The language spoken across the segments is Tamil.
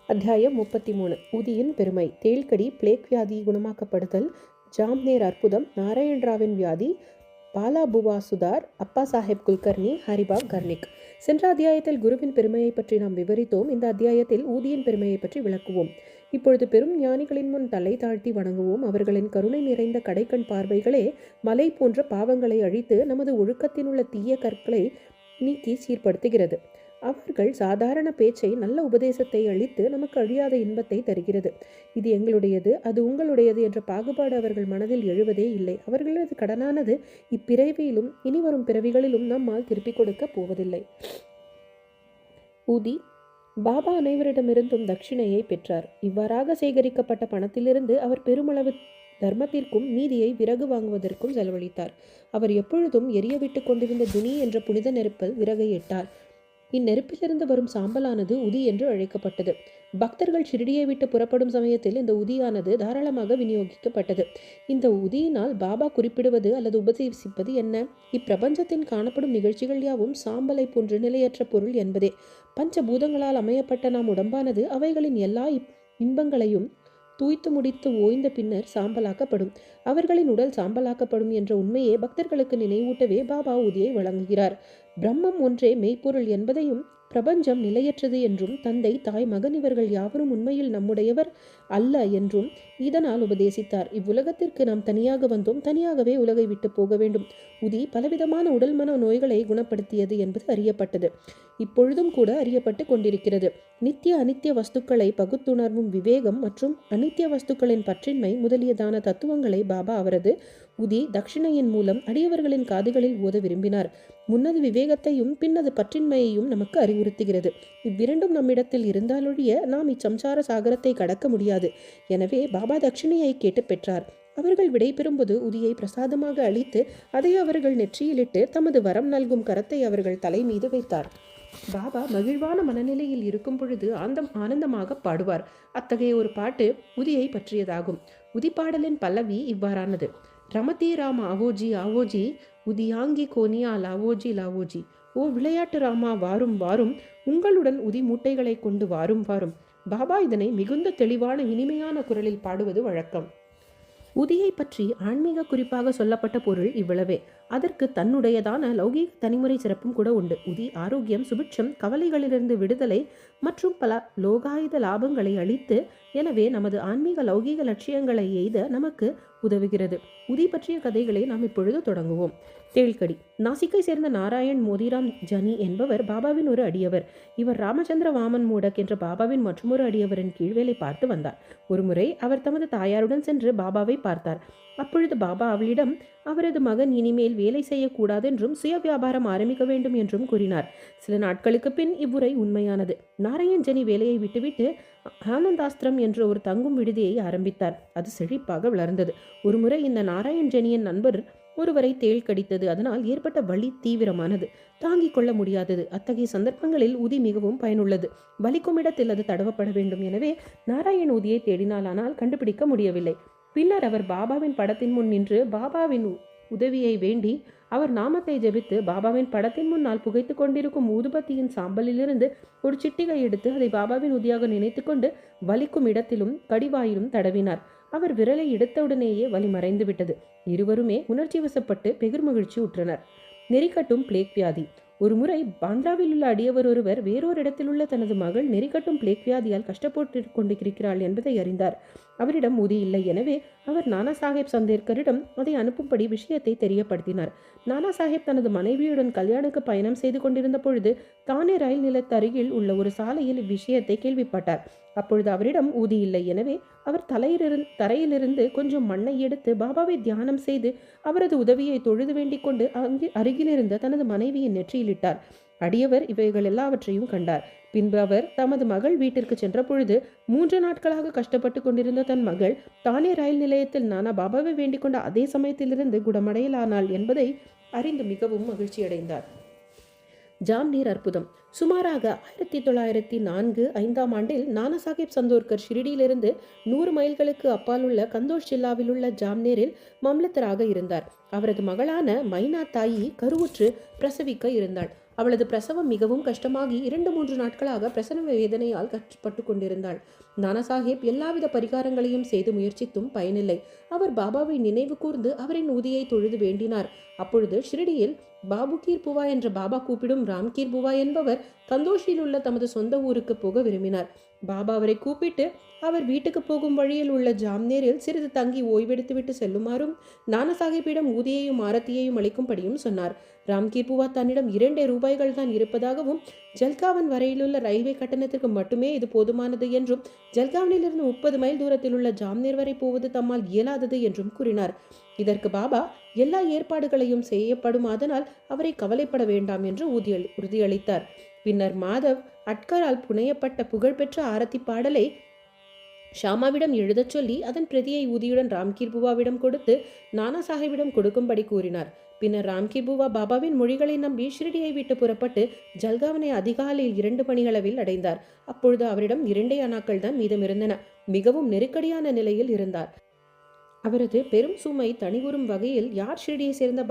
அத்தியாயம் 33. உதியின் பெருமை. தேள்கடி, பிளேக் வியாதி குணமாக்கப்படுதல், ஜாம்நேர் அற்புதம், நாராயணராவின் வியாதி, பாலாபுவா சுதார், அப்பா சாஹேப் குல்கர்னி, ஹரிபாப் கர்னிக். சென்ற அத்தியாயத்தில் குருவின் பெருமையை பற்றி நாம் விவரித்தோம். இந்த அத்தியாயத்தில் ஊதியின் பெருமையை பற்றி விளக்குவோம். இப்பொழுது பெரும் ஞானிகளின் முன் தலை தாழ்த்தி வணங்குவோம். அவர்களின் கருணை நிறைந்த கடைக்கண் பார்வைகளே மலை போன்ற பாவங்களை அழித்து நமது ஒழுக்கத்தினுள்ள தீய கற்களை நீக்கி சீர்படுத்துகிறது. அவர்கள் சாதாரண பேச்சை, நல்ல உபதேசத்தை அளித்து நமக்கு அழியாத இன்பத்தை தருகிறது. இது எங்களுடையது, அது உங்களுடையது என்ற பாகுபாடு அவர்கள் மனதில் எழுவதே இல்லை. அவர்களது கடனானது இப்பிறவியிலும் இனி வரும் பிறவிகளிலும் நம்மால் திருப்பிக் கொடுக்க போவதில்லை. ஊதி. பாபா அனைவரிடமிருந்தும் தட்சிணையை பெற்றார். இவ்வாறாக சேகரிக்கப்பட்ட பணத்திலிருந்து அவர் பெருமளவு தர்மத்திற்கும் மீதியை விறகு வாங்குவதற்கும் செலவழித்தார். அவர் எப்பொழுதும் எரியவிட்டு கொண்டிருந்த துனி என்ற புனித நெருப்பில் விறகை இட்டார். இந்நெருப்பிலிருந்து வரும் சாம்பலானது உதி என்று அழைக்கப்பட்டது. பக்தர்கள் ஷிரடியை விட்டு புறப்படும் சமயத்தில் இந்த உதியானது தாராளமாக விநியோகிக்கப்பட்டது. இந்த உதியினால் பாபா குறிப்பிடுவது அல்லது உபதேசிப்பது என்ன? இப்பிரபஞ்சத்தின் காணப்படும் நிகழ்ச்சிகள் யாவும் சாம்பலை போன்று நிலையற்ற பொருள் என்பதே. பஞ்சபூதங்களால் அமையப்பட்ட நாம் உடம்பானது அவைகளின் எல்லா இன்பங்களையும் தூய்த்து முடித்து ஓய்ந்த பின்னர் சாம்பலாக்கப்படும். அவர்களின் உடல் சாம்பலாக்கப்படும் என்ற உண்மையை பக்தர்களுக்கு நினைவூட்டவே பாபா உதியை வழங்குகிறார். பிரம்மம் ஒன்றே மெய்ப்பொருள் என்பதையும், பிரபஞ்சம் நிலையற்றது என்றும், தந்தை, தாய், மகன் இவர்கள் யாவரும் உண்மையில் நம்முடையவர் அல்ல என்றும் இதனால் உபதேசித்தார். இவ்வுலகத்திற்கு நாம் தனியாக வந்தோம், தனியாகவே உலகை விட்டு போக வேண்டும். உதி பலவிதமான உடல் மன நோய்களை குணப்படுத்தியது என்பது அறியப்பட்டது. இப்பொழுதும் கூட அறியப்பட்டு கொண்டிருக்கிறது. நித்திய அனித்திய வஸ்துக்களை பகுத்துணர்வும் விவேகம் மற்றும் அனித்திய வஸ்துக்களின் பற்றின்மை முதலியதான தத்துவங்களை பாபா அவரது உதி தட்சிணையின் மூலம் அடியவர்களின் காதுகளில் ஓத விரும்பினார். முன்னது விவேகத்தையும் பின்னது பற்றின்மையையும் நமக்கு அறிவுறுத்துகிறது. இவ்விரண்டும் நம்மிடத்தில் இருந்தாலொழிய நாம் இச்சம்சார சாகரத்தை கடக்க முடியாது. எனவே பாபா தட்சிணையை கேட்டு பெற்றார். அவர்கள் விடை பெறும்போது உதியை பிரசாதமாக அளித்து அதை அவர்கள் நெற்றியிலிட்டு தமது வரம் நல்கும் கரத்தை அவர்கள் தலை மீது வைத்தார். பாபா மகிழ்வான மனநிலையில் இருக்கும் பொழுது ஆனந்தமாக பாடுவார். அத்தகைய ஒரு பாட்டு உதியை பற்றியதாகும். உதி பாடலின் பல்லவி இவ்வாறானது. ரமதி ராமா ஆவோஜி ஆவோஜி, உதியாங்கி கோனியா லாவோஜி லாவோஜி. ஓ விளையாட்டு ராமா வாரும் வாரும், உங்களுடன் உதி மூட்டைகளை கொண்டு வாரும் வாரும். பாபா இதனை மிகுந்த தெளிவான இனிமையான குரலில் பாடுவது வழக்கம். உதியை பற்றி ஆன்மீக குறிப்பாக சொல்லப்பட்ட பொருள் இவ்வளவே. அதற்கு தன்னுடையதான லௌகீக தனிமுறை சிறப்பும் கூட உண்டு. உதி ஆரோக்கியம், சுபிட்சம், கவலைகளிலிருந்து விடுதலை மற்றும் பல லோகாயுத லாபங்களை அளித்து, எனவே நமது ஆன்மீக லௌகீக லட்சியங்களை எய்த நமக்கு உதவுகிறது. உதி பற்றிய கதைகளை நாம் இப்பொழுது தொடங்குவோம். தேள்கடி. நாசிக்கை சேர்ந்த நாராயண் மோதிராம் ஜனி என்பவர் பாபாவின் ஒரு அடியவர். இவர் ராமச்சந்திர வாமன் மூடக் என்ற பாபாவின் மற்றொரு அடியவரின் கீழ்வேலை பார்த்து வந்தார். ஒருமுறை அவர் தமது தாயாருடன் சென்று பாபாவை பார்த்தார். அப்பொழுது பாபா அவளிடம் அவரது மகன் இனிமேல் வேலை செய்யக்கூடாது என்றும் சுய வியாபாரம் ஆரம்பிக்க வேண்டும் என்றும் கூறினார். சில நாட்களுக்கு பின் இவ்வுரை உண்மையானது. நாராயண் ஜனி வேலையை விட்டுவிட்டு ஆனந்தாஸ்திரம் என்ற ஒரு தங்கும் விடுதியை ஆரம்பித்தார். அது செழிப்பாக வளர்ந்தது. ஒருமுறை இந்த நாராயண் ஜனியின் நண்பர் ஒருவரை தேள் கடித்தது. அதனால் ஏற்பட்ட வலி தீவிரமானது, தாங்கிக் கொள்ள முடியாதது. அத்தகைய சந்தர்ப்பங்களில் உதி மிகவும் பயனுள்ளது. வலிக்கும் இடத்தில் அது தடவப்பட வேண்டும். எனவே நாராயண் உதியை தேடினார், ஆனால் கண்டுபிடிக்க முடியவில்லை. பின்னர் அவர் பாபாவின் படத்தின் முன் நின்று பாபாவின் உதவியை வேண்டி அவர் நாமத்தை ஜெபித்து பாபாவின் படத்தின் முன்னால் புகைத்து கொண்டிருக்கும் ஊதுபத்தியின் சாம்பலிலிருந்து ஒரு சிட்டிகை எடுத்து அதை பாபாவின் உதியாக நினைத்து கொண்டு வலிக்கும் இடத்திலும் கடிவாயிலும் தடவினார். அவர் விரலை எடுத்தவுடனேயே வலி மறைந்து விட்டது. இருவருமே உணர்ச்சி வசப்பட்டு பெருமகிழ்ச்சி உற்றனர். நெறிக்கட்டும் பிளேக் வியாதி. ஒரு முறை பாந்திராவில் உள்ள அடியவர் ஒருவர் வேறொரு இடத்தில் உள்ள தனது மகள் நெறிக்கட்டும் பிளேக் வியாதியால் கஷ்டப்பட்டு கொண்டிருக்கிறாள் என்பதை அறிந்தார். அவரிடம் உதி இல்லை. எனவே அவர் நானா சாஹேப் சந்தேர்கரிடம் அதை அனுப்பும்படி விஷயத்தை தெரியப்படுத்தினார். நானா சாஹேப் தனது மனைவியுடன் கல்யாணுக்கு பயணம் செய்து கொண்டிருந்த பொழுது தானே ரயில் நிலையத்து அருகில் உள்ள ஒரு சாலையில் இவ்விஷயத்தை கேள்விப்பட்டார். அப்பொழுது அவரிடம் ஊதி இல்லை. எனவே அவர் தரையிலிருந்து கொஞ்சம் மண்ணை எடுத்து பாபாவை தியானம் செய்து அவரது உதவியை தொழுது வேண்டிக் கொண்டு அருகிலிருந்த தனது மனைவியின் நெற்றியிலிட்டார். அடியவர் இவைகள் எல்லாவற்றையும் கண்டார். பின்பு அவர் தமது மகள் வீட்டிற்கு சென்ற பொழுது 3 நாட்களாக கஷ்டப்பட்டு கொண்டிருந்த தன் மகள் தானே ரயில் நிலையத்தில் நானா பாபாவை வேண்டிக் கொண்ட அதே சமயத்திலிருந்து குணமடையலானாள் என்பதை அறிந்து மிகவும் மகிழ்ச்சியடைந்தார். ஜாம்நேர் அற்புதம். சுமாராக 1904-5ஆம் ஆண்டில் நானா சாஹேப் சந்தோர்கர் ஷிரடியிலிருந்து 100 மைல்களுக்கு அப்பால் உள்ள கந்தோஷ் ஜில்லாவில் உள்ள ஜாம்நேரில் மம்லத்தராக இருந்தார். அவரது மகளான மைனா தாயி கருவுற்று பிரசவிக்க இருந்தாள். அவளது பிரசவம் மிகவும் கஷ்டமாகி 2-3 நாட்களாக பிரசவ வேதனையால் கஷ்டப்பட்டு கொண்டிருந்தாள். நானாசாஹேப் எல்லாவித பரிகாரங்களையும் செய்து முயற்சித்தும் பயனில்லை. அவர் பாபாவை நினைவு கூர்ந்து அவரின் ஊதியை தொழுது வேண்டினார். அப்பொழுது ஷிரடியில் பாபுகீர் புவா என்ற பாபா கூப்பிடும் ராம்கீர் புவா என்பவர் கந்தோஷில் உள்ள தமது சொந்த ஊருக்கு போக விரும்பினார். பாபா அவரை கூப்பிட்டு அவர் வீட்டுக்கு போகும் வழியில் உள்ள ஜாம்னேரில் சிறிது தங்கி ஓய்வெடுத்துவிட்டு செல்லுமாறும் நானாசாஹிப்பிடம் ஊதியையும் ஆரத்தியையும் அளிக்கும்படியும் சொன்னார். ராம்கீர் புவா தன்னிடம் 2 ரூபாய்கள் தான் இருப்பதாகவும் ஜல்காவன் வரையிலுள்ள ரயில்வே கட்டணத்திற்கு மட்டுமே இது போதுமானது என்றும் ஜல்காவனிலிருந்து 30 மைல் தூரத்தில் உள்ள ஜாம்னேர் வரை போவது தம்மால் இயலாதது என்றும் கூறினார். இதற்கு பாபா எல்லா ஏற்பாடுகளையும் செய்யப்படும், அதனால் அவரை கவலைப்பட வேண்டாம் என்று உறுதியளித்தார். பின்னர் மாதவ் அட்கரால் புனையப்பட்ட புகழ்பெற்ற ஆரத்தி பாடலை ஷாமாவிடம் எழுதச் சொல்லி அதன் பிரதியை ஊதியுடன் ராம்கீர் புவாவிடம் கொடுத்து நானா சாஹிப்பிடம் கொடுக்கும்படி கூறினார். பின்னர் ராம்கீர் புவா பாபாவின் மொழிகளை நம்பி ஷிரடியை விட்டு புறப்பட்டு ஜல்காவனை அதிகாலையில் 2 மணிகளவில் அடைந்தார். அப்பொழுது அவரிடம் 2 அணாக்கள் தான் மீதமிருந்தன. மிகவும் நெருக்கடியான நிலையில் இருந்தார். அவரது பெரும் சுமை தனிவுறும் வகையில் யார் ஷிரடியை சேர்ந்த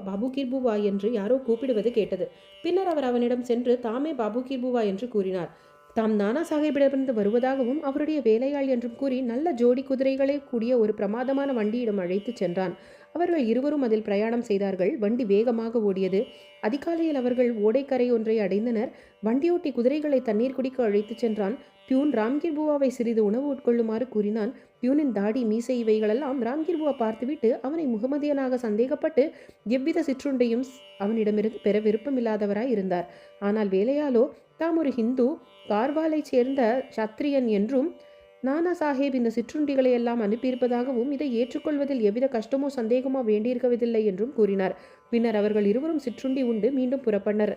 பாபுகீர் புவா என்று யாரோ கூப்பிடுவது கேட்டது. பின்னர் அவர் அவனிடம் சென்று தாமே பாபுகீர் புவா என்று கூறினார். தாம் நானா சாஹிப்பிடமிருந்து வருவதாகவும் அவருடைய வேலையாள் என்றும் கூறி நல்ல ஜோடி குதிரைகளை கூடிய ஒரு பிரமாதமான வண்டியிடம் அழைத்து சென்றான். அவர்கள் இருவரும் அதில் பிரயாணம் செய்தார்கள். வண்டி வேகமாக ஓடியது. அதிகாலையில் அவர்கள் ஓடைக்கரை ஒன்றை அடைந்தனர். வண்டியோட்டி குதிரைகளை தண்ணீர் குடிக்க அழைத்து சென்றான். பியூன் ராம்கீர் புவாவை சிறிது உணவு உட்கொள்ளுமாறு கூறினான். பியூனின் தாடி, மீசை இவைகளெல்லாம் ராம்கீர் புவா பார்த்துவிட்டு அவனை முகமதியனாக சந்தேகப்பட்டு எவ்வித சிற்றுண்டையும் அவனிடமிருந்து பெற விருப்பமில்லாதவராய் இருந்தார். ஆனால் வேலையாலோ தாம் ஒரு ஹிந்து கார்வாலை சேர்ந்த சத்திரியன் என்றும் நானா சாஹேப் இந்த சிற்றுண்டிகளை எல்லாம் அனுப்பியிருப்பதாகவும் இதை ஏற்றுக்கொள்வதில் எவ்வித கஷ்டமோ சந்தேகமோ வேண்டியிருக்கவில்லை என்றும் கூறினார். பின்னர் அவர்கள் இருவரும் சிற்றுண்டி உண்டு மீண்டும் புறப்பட்டனர்.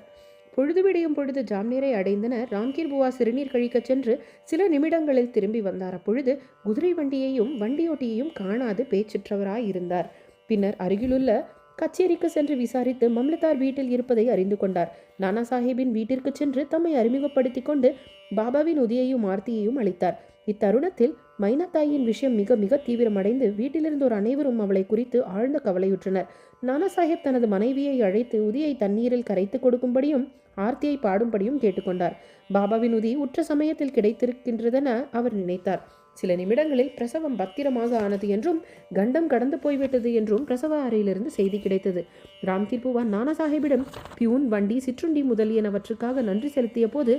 பொழுது விடியும் பொழுது ஜாம்னேரை அடைந்தனர். ராம்கீர் புவா சிறுநீர் கழிக்கச் சென்று சில நிமிடங்களில் திரும்பி வந்தார். அப்பொழுது குதிரை வண்டியையும் வண்டியோட்டியையும் காணாது பேச்சற்றவராய் இருந்தார். பின்னர் அருகிலுள்ள கச்சேரிக்கு சென்று விசாரித்து மம்லதார் வீட்டில் இருப்பதை அறிந்து கொண்டார். நானா சாஹேபின் வீட்டிற்கு சென்று தம்மை அறிமுகப்படுத்தி கொண்டு பாபாவின் உதியையும் ஆர்த்தியையும் அளித்தார். இத்தருணத்தில் மைனாத்தாயின் விஷயம் மிக மிக தீவிரமடைந்து வீட்டிலிருந்தோர் அனைவரும் அவளை குறித்து ஆழ்ந்த கவலையுற்றனர். நானா சாஹேப் தனது மனைவியை அழைத்து உதியை தண்ணீரில் கரைத்து கொடுக்கும்படியும் ஆர்த்தியை பாடும்படியும் கேட்டுக்கொண்டார். பாபாவின் உதி உற்ற சமயத்தில் கிடைத்திருக்கின்றதென அவர் நினைத்தார். சில நிமிடங்களில் பிரசவம் பத்திரமாக ஆனது என்றும் கண்டம் கடந்து போய்விட்டது என்றும் பிரசவ அறையிலிருந்து செய்தி கிடைத்தது. ராம்கீர் புவா நானா சாஹிப்பிடம் பியூன், வண்டி, சிற்றுண்டி முதலியனவற்றுக்காக நன்றி செலுத்திய போது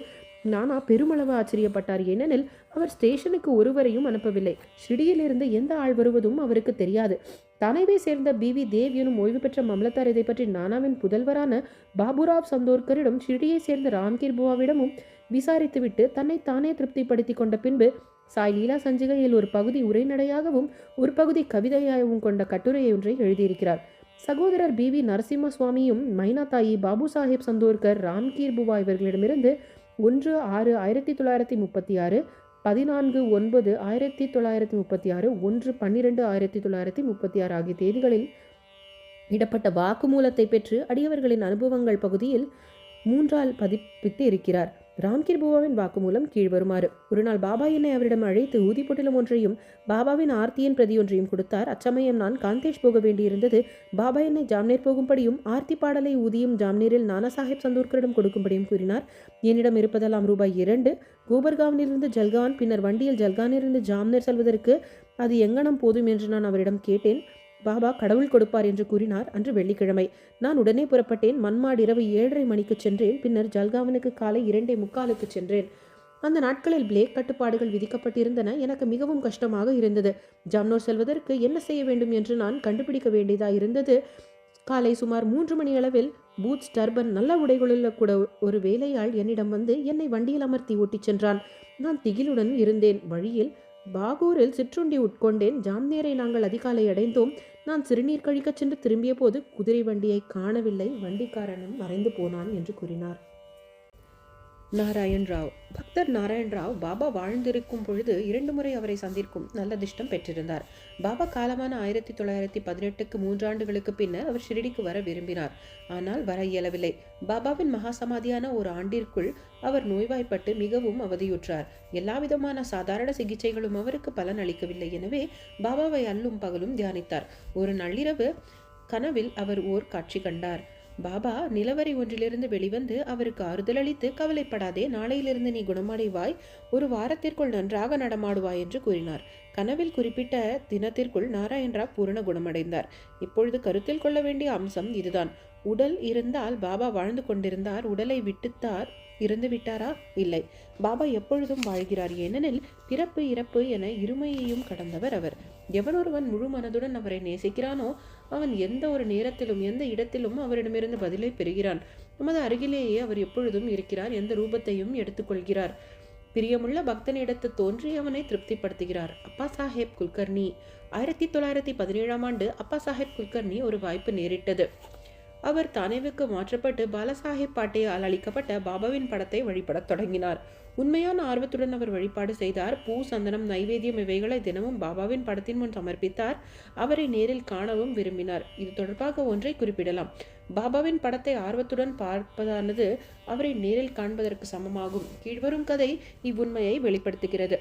நானா பெருமளவு ஆச்சரியப்பட்டார். ஏனெனில் அவர் ஸ்டேஷனுக்கு ஒருவரையும் அனுப்பவில்லை. ஷிரடியிலிருந்து எந்த ஆள் வருவதும் அவருக்கு தெரியாது. தானேவை சேர்ந்த பிவி தேவ் எனும் ஓய்வு பெற்ற மம்லத்தார் இதை பற்றி நானாவின் புதல்வரான பாபுராவ் சந்தோர்கரிடம் ஷிரடியை சேர்ந்த ராம்கீர் புவாவிடமும் விசாரித்துவிட்டு தன்னை தானே திருப்திப்படுத்தி கொண்ட பின்பு சாய் லீலா சஞ்சிகையில் ஒரு பகுதி உரைநடையாகவும் ஒரு பகுதி கவிதையாகவும் கொண்ட கட்டுரை ஒன்றை எழுதியிருக்கிறார். சகோதரர் பிவி நரசிம்ம சுவாமியும் மைனாத்தாயி, பாபு சாஹேப் சந்தோர்கர், ராம்கீர் புவா இவர்களிடமிருந்து 1/6/1936, 14/9/1936, 1/12/1936 ஆகிய தேதிகளில் இடப்பட்ட வாக்குமூலத்தை பெற்று அடியவர்களின் அனுபவங்கள் பகுதியில் 3ஆல் பதிப்பித்து இருக்கிறார். ராம்கீர் புவாவின் வாக்குமூலம் கீழ்வருமாறு: ஒரு நாள் பாபா என்னை அவரிடம் அழைத்து ஊதி பொட்டிலம் ஒன்றையும் பாபாவின் ஆர்த்தியின் பிரதி ஒன்றையும் கொடுத்தார். அச்சமயம் நான் காந்தேஷ் போக வேண்டியிருந்தது. பாபா என்னை ஜாம்னேர் போகும்படியும் ஆர்த்தி பாடலை ஊதியும் ஜாம்னேரில் நானா சாஹேப் சந்தோர்கரிடம் கொடுக்கும்படியும் கூறினார். என்னிடம் இருப்பதெல்லாம் ரூபாய் 2. கோபர்காவனிலிருந்து ஜல்கான், பின்னர் வண்டியில் ஜல்கானிலிருந்து ஜாம்னேர் செல்வதற்கு அது எங்கனம் போதும் என்று நான் அவரிடம் கேட்டேன். பாபா கடவுள் கொடுப்பார் என்று கூறினார். அன்று வெள்ளிக்கிழமை. நான் உடனே புறப்பட்டேன். மன்மாட் இரவு 7:30 மணிக்கு சென்றேன். பின்னர் ஜல்காவனுக்கு காலை 2:45 சென்றேன். அந்த நாட்களில் பிளேக் கட்டுப்பாடுகள் விதிக்கப்பட்டிருந்தன. எனக்கு மிகவும் கஷ்டமாக இருந்தது. ஜாம்னோர் செல்வதற்கு என்ன செய்ய வேண்டும் என்று நான் கண்டுபிடிக்க வேண்டியதாக இருந்தது. காலை சுமார் 3 மணி அளவில் பூட்ஸ், டர்பன், நல்ல உடைகளுள்ள கூட ஒரு வேலையாள் என்னிடம் வந்து என்னை வண்டியில் அமர்த்தி ஓட்டிச் சென்றான். நான் திகிலுடன் இருந்தேன். வழியில் பாகூரில் சிற்றுண்டி உட்கொண்டேன். ஜாம்னேரை நாங்கள் அதிகாலை அடைந்தோம். நான் சிறுநீர் கழிக்கச் சென்று திரும்பிய போது குதிரை வண்டியை காணவில்லை. வண்டிக்காரனும் மறைந்து போனான் என்று கூறினார். நாராயண் ராவ். பக்தர் நாராயண் ராவ் பாபா வாழ்ந்திருக்கும் பொழுது 2 முறை அவரை சந்திக்கும் நல்ல திஷ்டம் பெற்றிருந்தார். பாபா காலமான 1918க்கு 3 ஆண்டுகளுக்கு பின்னர் அவர் ஷிரடிக்கு வர விரும்பினார். ஆனால் வர இயலவில்லை. பாபாவின் மகா சமாதியான ஒரு ஆண்டிற்குள் அவர் நோய்வாய்ப்பட்டு மிகவும் அவதியுற்றார். எல்லாவிதமான சாதாரண சிகிச்சைகளும் அவருக்கு பலன் அளிக்கவில்லை. எனவே பாபாவை அல்லும் பகலும் தியானித்தார். ஒரு நள்ளிரவு கனவில் அவர் ஓர் காட்சி கண்டார். பாபா நிலவறை ஒன்றிலிருந்து வெளிவந்து அவருக்கு ஆறுதல் அளித்து, கவலைப்படாதே, நாளையிலிருந்து நீ குணமடைவாய், ஒரு வாரத்திற்குள் நன்றாக நடமாடுவாய் என்று கூறினார். கனவில் குறிப்பிட்ட தினத்திற்குள் நாராயண் ராவ் பூரண குணமடைந்தார். இப்பொழுது கருத்தில் கொள்ள வேண்டிய அம்சம் இதுதான். உடல் இருந்தால் பாபா வாழ்ந்து கொண்டிருந்தார். உடலை விட்டுத்தார் இறந்து விட்டாரா? இல்லை, பாபா எப்பொழுதும் வாழ்கிறார். ஏனெனில் பிறப்பு இறப்பு என இருமையையும் கடந்தவர் அவர். எவனொருவன் முழு மனதுடன் அவரை நேசிக்கிறானோ அவன் எந்த ஒரு நேரத்திலும் எந்த இடத்திலும் அவரிடமிருந்து பதிலை பெறுகிறான். நமது அருகிலேயே அவர் எப்பொழுதும் இருக்கிறார். எந்த ரூபத்தையும் எடுத்துக்கொள்கிறார். பிரியமுள்ள பக்தனிடத்து தோன்றி அவனை திருப்திப்படுத்துகிறார். அப்பா சாஹேப் குல்கர்னி. 1917ஆம் ஆண்டு அப்பா சாஹேப் குல்கர்னி ஒரு வாய்ப்பு நேரிட்டது. அவர் தானேவுக்கு மாற்றப்பட்டு பாலாசாஹேப் பாட்டேயால் அளிக்கப்பட்ட பாபாவின் படத்தை வழிபடத் தொடங்கினார். உண்மையான ஆர்வத்துடன் அவர் வழிபாடு செய்தார். பூ, சந்தனம், நைவேத்தியம் இவைகளை தினமும் பாபாவின் படத்தின் முன் சமர்ப்பித்தார். அவரை நேரில் காணவும் விரும்பினார். இது தொடர்பாக ஒன்றை குறிப்பிடலாம். பாபாவின் படத்தை ஆர்வத்துடன் பார்ப்பதானது அவரை நேரில் காண்பதற்கு சமமாகும். கீழ்வரும் கதை இவ்வுண்மையை வெளிப்படுத்துகிறது.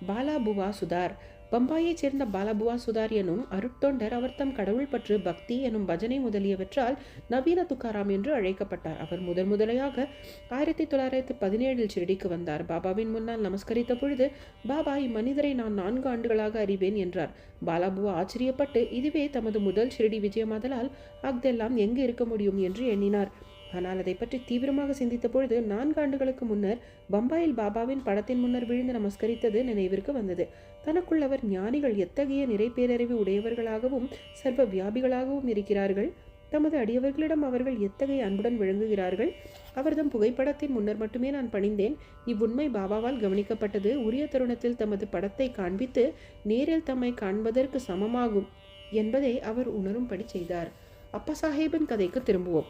பாலாபுவா சுதார். பம்பாயைச் சேர்ந்த பாலாபுவா சுதார் எனும் அருட்தொண்டர் அவர் தம் கடவுள் பற்று, பக்தி எனும் பஜனை முதலியவற்றால் நவீன துக்காராம் என்று அழைக்கப்பட்டார். அவர் முதலையாக 1917 ஷிரடிக்கு வந்தார். பாபாவின் முன்னால் நமஸ்கரித்த பொழுது, பாபா, இம்மனிதரை நான் 4 ஆண்டுகளாக அறிவேன் என்றார். பாலாபுவா ஆச்சரியப்பட்டு, இதுவே தமது முதல் ஷிரடி விஜயமாதலால் அஃதெல்லாம் எங்கு இருக்க முடியும் என்று எண்ணினார். ஆனால் அதை பற்றி தீவிரமாக சிந்தித்த பொழுது 4 ஆண்டுகளுக்கு முன்னர் பம்பாயில் பாபாவின் படத்தின் முன்னர் விழுந்து நமஸ்கரித்தது நினைவிற்கு வந்தது. தனக்குள் அவர் ஞானிகள் எத்தகைய நிறை பேரறிவு உடையவர்களாகவும் சர்வ வியாபிகளாகவும் இருக்கிறார்கள், தமது அடியவர்களிடம் அவர்கள் எத்தகைய அன்புடன் விளங்குகிறார்கள். அவர்தம் புகைப்படத்தின் முன்னர் மட்டுமே நான் பணிந்தேன். இவ்வுண்மை பாபாவால் கவனிக்கப்பட்டது. உரிய தருணத்தில் தமது படத்தை காண்பித்து நேரில் தம்மை காண்பதற்கு சமமாகும் என்பதை அவர் உணரும்படி செய்தார். அப்பா சாஹேபின் கதைக்கு திரும்புவோம்.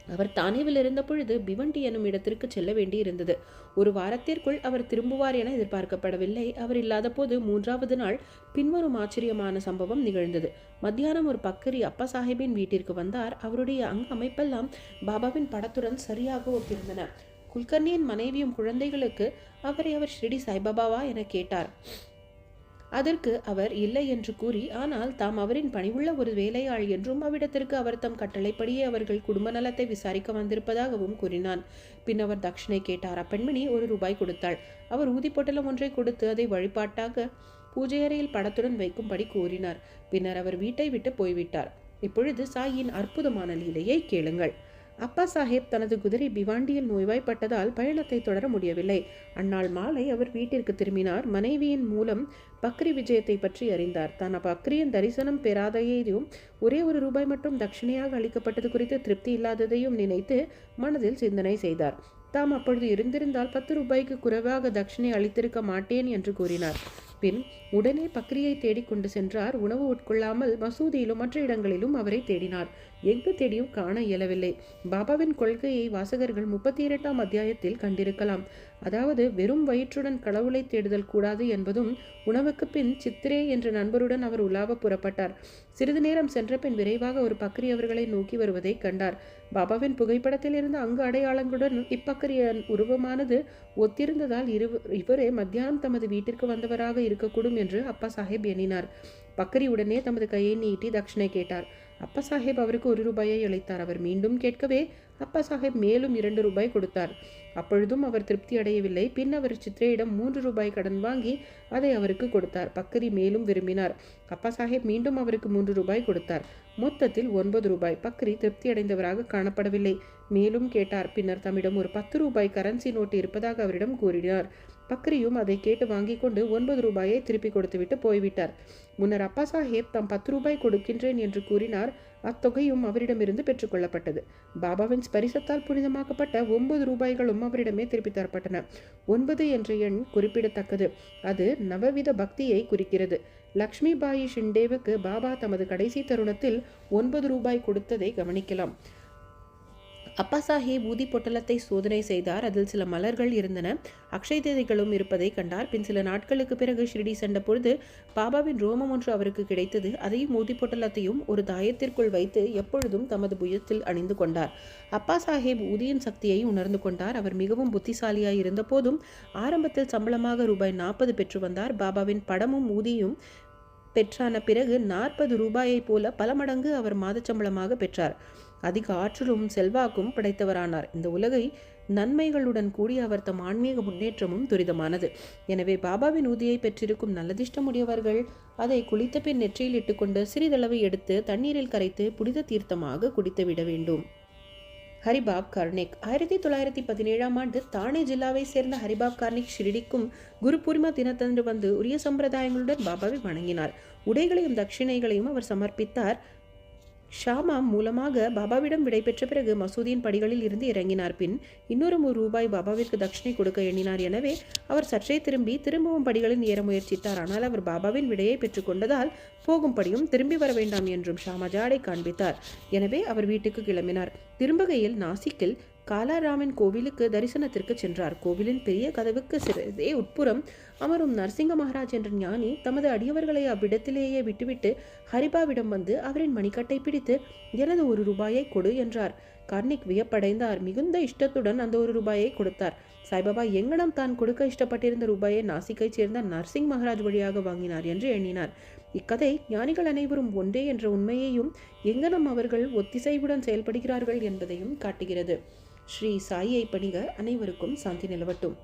அவர் தானேவில் இருந்த பொழுது பிவண்டி எனும் இடத்திற்கு செல்ல வேண்டி இருந்தது. ஒரு வாரத்திற்குள் அவர் திரும்புவார் என எதிர்பார்க்கப்படவில்லை. அவர் இல்லாத போது 3வது நாள் பின்வரும் ஆச்சரியமான சம்பவம் நிகழ்ந்தது. மத்தியானம் ஒரு பக்கரி அப்பா சாஹேபின் வீட்டிற்கு வந்தார். அவருடைய அமைப்பெல்லாம் பாபாவின் படத்துடன் சரியாக ஒத்திருந்தன. குல்கர்னியின் மனைவியும் குழந்தைகளுக்கு அவரை அவர் ஷிரடி சாய்பாபாவா என கேட்டார். அதற்கு அவர் இல்லை என்று கூறி, ஆனால் தாம் அவரின் பணிவுள்ள ஒரு வேலையாள் என்றும் அவ்விடத்திற்கு அவர் தம் கட்டளைப்படியே அவர்கள் குடும்ப நலத்தை விசாரிக்க வந்திருப்பதாகவும் கூறினான். பின் அவர் தட்சிணை கேட்டார். அப்பெண்மணி ₹1 கொடுத்தாள். அவர் ஊதிப்பொட்டலம் ஒன்றை கொடுத்து அதை வழிபாட்டாக பூஜை அறையில் படத்துடன் வைக்கும்படி கூறினார். பின்னர் அவர் வீட்டை விட்டு போய்விட்டார். இப்பொழுது சாயின் அற்புதமான லீலையை கேளுங்கள். அப்பா சாஹேப் தனது குதிரை பிவாண்டியில் நோய்வாய்ப்பட்டதால் பயணத்தை தொடர முடியவில்லை. அந்நாள் மாலை அவர் வீட்டிற்கு திரும்பினார். மனைவியின் மூலம் பக்ரி விஜயத்தை பற்றி அறிந்தார். தான் பக்ரியின் தரிசனம் பெறாதையும் ஒரே ₹1 மட்டும் தட்சிணையாக அளிக்கப்பட்டது குறித்து திருப்தி இல்லாததையும் நினைத்து மனதில் சிந்தனை செய்தார். தாம் அப்பொழுது இருந்திருந்தால் ₹10 குறைவாக தட்சிணை அளித்திருக்க மாட்டேன் என்று கூறினார். பின் உடனே பக்ரியை தேடிக்கொண்டு சென்றார். உணவு உட்கொள்ளாமல் மசூதியிலும் மற்ற இடங்களிலும் அவரை தேடினார். எங்கு தேடியும் காண இயலவில்லை. பாபாவின் கொள்கையை வாசகர்கள் 32ஆம் அத்தியாயத்தில் கண்டிருக்கலாம். அதாவது வெறும் வயிற்றுடன் கடவுளை தேடுதல் கூடாது என்பதும். உணவுக்கு பின் சித்திரே என்ற நண்பருடன் அவர் உலாவ புறப்பட்டார். சிறிது நேரம் சென்ற பின் விரைவாக ஒரு பக்ரி அவர்களை நோக்கி வருவதை கண்டார். பாபாவின் புகைப்படத்தில் இருந்த அங்கு அடையாளங்களுடன் இப்பக்கரியின் உருவமானது ஒத்திருந்ததால் இவரே மத்தியானம் தமது வீட்டிற்கு வந்தவராக இருக்கக்கூடும் என்று அப்பா சாஹேப் எண்ணினார். பக்கரி உடனே தமது கையை நீட்டி தட்சிணை கேட்டார். அப்பா சாஹேப் அவருக்கு ₹1 அளித்தார். அவர் மீண்டும் கேட்கவே அப்பா சாஹேப் மேலும் ₹2 கொடுத்தார். அப்பொழுதும் அவர் திருப்தி அடையவில்லை. பின் அவர் சித்ரேயிடம் ₹3 கடன் வாங்கி அதை அவருக்கு கொடுத்தார். பக்கரி மேலும் விரும்பினார். அப்பா சாஹேப் மீண்டும் அவருக்கு ₹3 கொடுத்தார். மொத்தத்தில் ₹9. பக்கரி திருப்தி அடைந்தவராக காணப்படவில்லை. மேலும் கேட்டார். பின்னர் தம்மிடம் ஒரு ₹10 கரன்சி நோட்டு இருப்பதாக அவரிடம் கூறினார். பக்ரியும் அதை கேட்டு வாங்கி கொண்டு ₹9 திருப்பி கொடுத்துவிட்டு போய்விட்டார். முன்னர் அப்பா சாஹேப் தாம் ₹10 கொடுக்கின்றேன் என்று கூறினார். அத்தொகையும் அவரிடமிருந்து பெற்றுக்கொள்ளப்பட்டது. பாபாவின் ஸ்பரிசத்தால் புனிதமாக்கப்பட்ட ₹9 அவரிடமே திருப்பி தரப்பட்டன. 9 என்ற எண் குறிப்பிடத்தக்கது. அது நவவித பக்தியை குறிக்கிறது. லக்ஷ்மி பாயி ஷிண்டேவுக்கு பாபா தமது கடைசி தருணத்தில் ₹9 கொடுத்ததை கவனிக்கலாம். அப்பா சாஹேப் ஊதி பொட்டலத்தை சோதனை செய்தார். அதில் சில மலர்கள் இருந்தன. அக்ஷய தேதிகளும் இருப்பதை கண்டார். பின் சில நாட்களுக்கு பிறகு ஷிரடி சென்ற பொழுது பாபாவின் ரோமம் ஒன்று அவருக்கு கிடைத்தது. அதையும் ஊதி பொட்டலத்தையும் ஒரு தாயத்திற்குள் வைத்து எப்பொழுதும் தமது புயத்தில் அணிந்து கொண்டார். அப்பா சாஹேப் ஊதியின் சக்தியை உணர்ந்து கொண்டார். அவர் மிகவும் புத்திசாலியாய் இருந்த போதும் ஆரம்பத்தில் சம்பளமாக ₹40 பெற்று வந்தார். பாபாவின் படமும் ஊதியும் பெற்றான பிறகு ₹40 போல பல மடங்கு அவர் மாதச்சம்பளமாக பெற்றார். அதிக ஆற்றலும் செல்வாக்கும் படைத்தவரானார். இந்த உலகை நன்மைகளுடன் கூடிய அவர் தம் ஆன்மீக முன்னேற்றமும் துரிதமானது. எனவே பாபாவின் ஊதியை பெற்றிருக்கும் நல்லதிஷ்டமுடையவர்கள் அதை குளித்த பின் நெற்றியில் இட்டுக்கொண்டு சிறிதளவு எடுத்து தண்ணீரில் கரைத்து புனித தீர்த்தமாக குடித்து விட வேண்டும். ஹரிபாப் கார்னிக் 1917ஆம் ஆண்டு தானே ஜில்லாவை சேர்ந்த ஹரிபாப் கார்னிக் ஷிரடிக்கும் குரு பூர்ணிமா தினத்தன்று வந்து உரிய சம்பிரதாயங்களுடன் பாபாவை வணங்கினார். உடைகளையும் தட்சிணைகளையும் அவர் சமர்ப்பித்தார். ஷாமா மூலமாக பாபாவிடம் விடை பெற்ற பிறகு மசூதியின் படிகளில் இருந்து இறங்கினார். பின் இன்னொரு ₹100 பாபாவிற்கு தட்சிணை கொடுக்க எண்ணினார். எனவே அவர் சற்றே திரும்பவும் படிகளில் ஏற முயற்சித்தார். ஆனால் அவர் பாபாவின் விடையை பெற்றுக்கொண்டதால் போகும்படியும் திரும்பி வர வேண்டாம் என்றும் ஷாமா ஜாடை காண்பித்தார். எனவே அவர் வீட்டுக்கு கிளம்பினார். திரும்புகையில் நாசிக்கில் காலாராமன் கோவிலுக்கு தரிசனத்திற்கு சென்றார். கோவிலின் பெரிய கதவுக்கு சிறிதே உட்புறம் அமரும் நரசிங்க மகாராஜ் என்ற ஞானி தமது அடியவர்களை அவ்விடத்திலேயே விட்டுவிட்டு ஹரிபாவிடம் வந்து அவரின் மணிக்கட்டை பிடித்து எனது ₹1 கொடு என்றார். கார்னிக் வியப்படைந்தார். மிகுந்த இஷ்டத்துடன் அந்த ₹1 கொடுத்தார். சாய்பாபா எங்கனம் தான் கொடுக்க இஷ்டப்பட்டிருந்த ரூபாயை நாசிக்கை சேர்ந்த நரசிங் மகாராஜ் வழியாக வாங்கினார் என்று எண்ணினார். இக்கதை ஞானிகள் அனைவரும் ஒன்றே என்ற உண்மையையும் எங்கனம் அவர்கள் ஒத்திசைவுடன் செயல்படுகிறார்கள் என்பதையும் காட்டுகிறது. ஸ்ரீ சாயியை பணிக. அனைவருக்கும் சாந்தி நிலவட்டும்.